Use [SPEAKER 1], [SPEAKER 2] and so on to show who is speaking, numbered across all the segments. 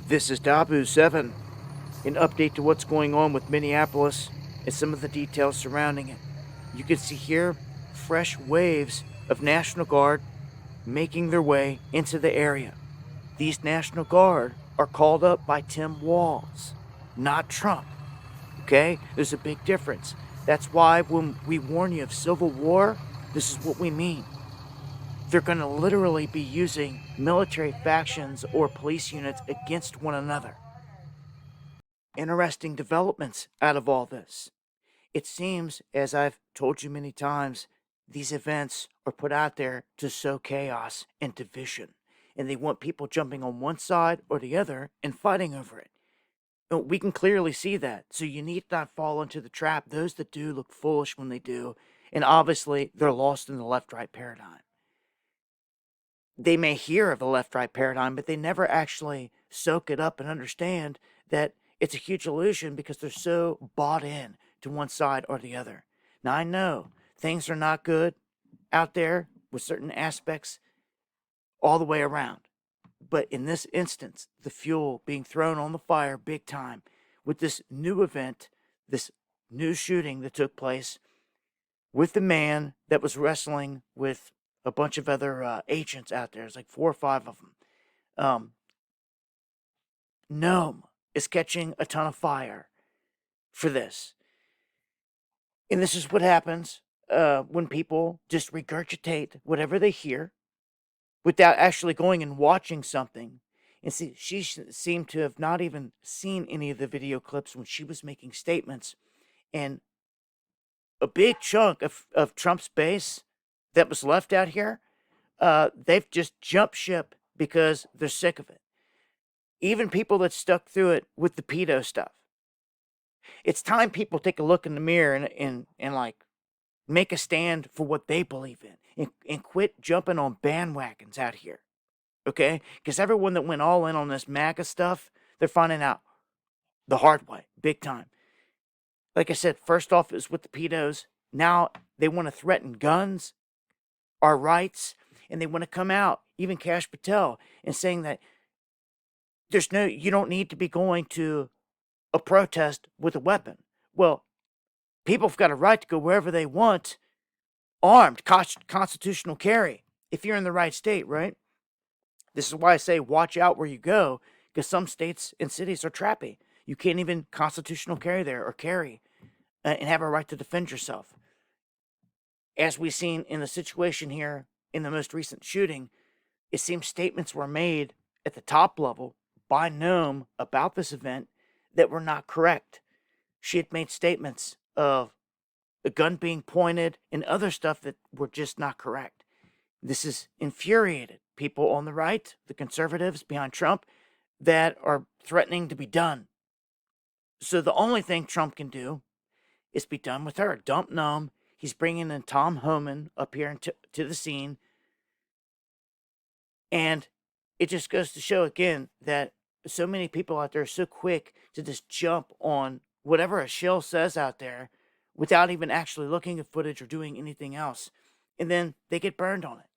[SPEAKER 1] This is Dabu 7, an update to what's going on with Minneapolis and some of the details surrounding it. You can see here fresh waves of National Guard making their way into the area. These National Guard are called up by Tim Walz, not Trump. Okay? There's a big difference. That's why when we warn you of civil war, this is what we mean. They're going to literally be using military factions or police units against one another. Interesting developments out of all this. It seems, as I've told you many times, these events are put out there to sow chaos and division, and they want people jumping on one side or the other and fighting over it. We can clearly see that, so you need not fall into the trap. Those that do look foolish when they do, and obviously they're lost in the left-right paradigm. They may hear of the left-right paradigm, but they never actually soak it up and understand that it's a huge illusion because they're so bought in to one side or the other. Now, I know things are not good out there with certain aspects all the way around. But in this instance, the fuel being thrown on the fire big time with this new event, this new shooting that took place with the man that was wrestling with a bunch of other agents out there. There's like 4 or 5 of them. Noem is catching a ton of fire for this. And this is what happens when people just regurgitate whatever they hear without actually going and watching something. And see, she seemed to have not even seen any of the video clips when she was making statements. And a big chunk of Trump's base that was left out here, they've just jumped ship because they're sick of it. Even people that stuck through it with the pedo stuff. It's time people take a look in the mirror and like make a stand for what they believe in and quit jumping on bandwagons out here. Okay? Because everyone that went all in on this MAGA stuff, they're finding out the hard way, big time. Like I said, first off is with the pedos. Now they want to threaten guns, our rights, and they want to come out, even Kash Patel, and saying that you don't need to be going to a protest with a weapon. Well, people have got a right to go wherever they want, armed, constitutional carry, if you're in the right state, right? This is why I say watch out where you go, because some states and cities are trappy. You can't even constitutional carry there or carry and have a right to defend yourself. As we've seen in the situation here in the most recent shooting, it seems statements were made at the top level by Noem about this event that were not correct. She had made statements of a gun being pointed and other stuff that were just not correct. This has infuriated people on the right, the conservatives behind Trump, that are threatening to be done. So the only thing Trump can do is be done with her. Dump Noem. He's bringing in Tom Homan up here to the scene. And it just goes to show again that so many people out there are so quick to just jump on whatever a shill says out there without even actually looking at footage or doing anything else. And then they get burned on it.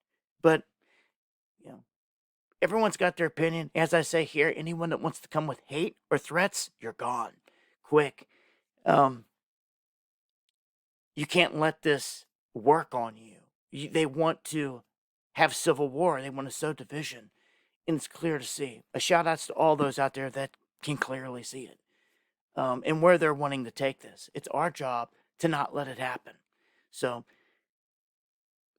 [SPEAKER 1] But, everyone's got their opinion. As I say here, anyone that wants to come with hate or threats, you're gone. Quick. You can't let this work on you. They want to have civil war. They want to sow division. And it's clear to see. A shout outs to all those out there that can clearly see it. And where they're wanting to take this. It's our job to not let it happen. So,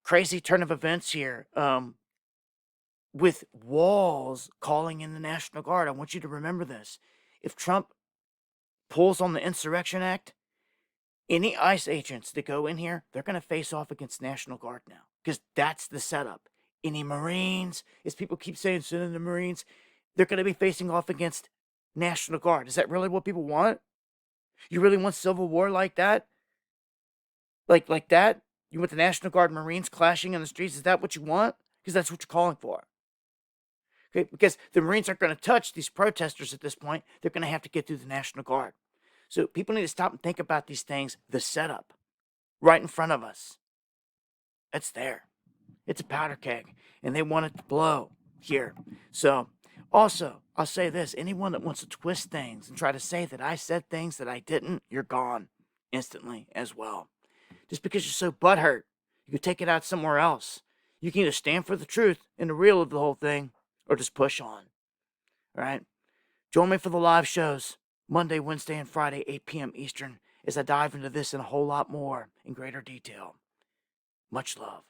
[SPEAKER 1] crazy turn of events here. With Walz calling in the National Guard. I want you to remember this. If Trump pulls on the Insurrection Act, any ICE agents that go in here, they're going to face off against National Guard now. Because that's the setup. Any Marines, as people keep saying, send in the Marines, they're going to be facing off against National Guard. Is that really what people want? You really want civil war like that? Like that? You want the National Guard and Marines clashing in the streets? Is that what you want? Because that's what you're calling for. Okay? Because the Marines aren't going to touch these protesters at this point. They're going to have to get through the National Guard. So people need to stop and think about these things. The setup right in front of us. It's there. It's a powder keg. And they want it to blow here. So Also, I'll say this. Anyone that wants to twist things and try to say that I said things that I didn't, you're gone instantly as well. Just because you're so butthurt, you can take it out somewhere else. You can either stand for the truth and the real of the whole thing, or just push on. All right? Join me for the live shows, Monday, Wednesday, and Friday, 8 p.m. Eastern, as I dive into this and a whole lot more in greater detail. Much love.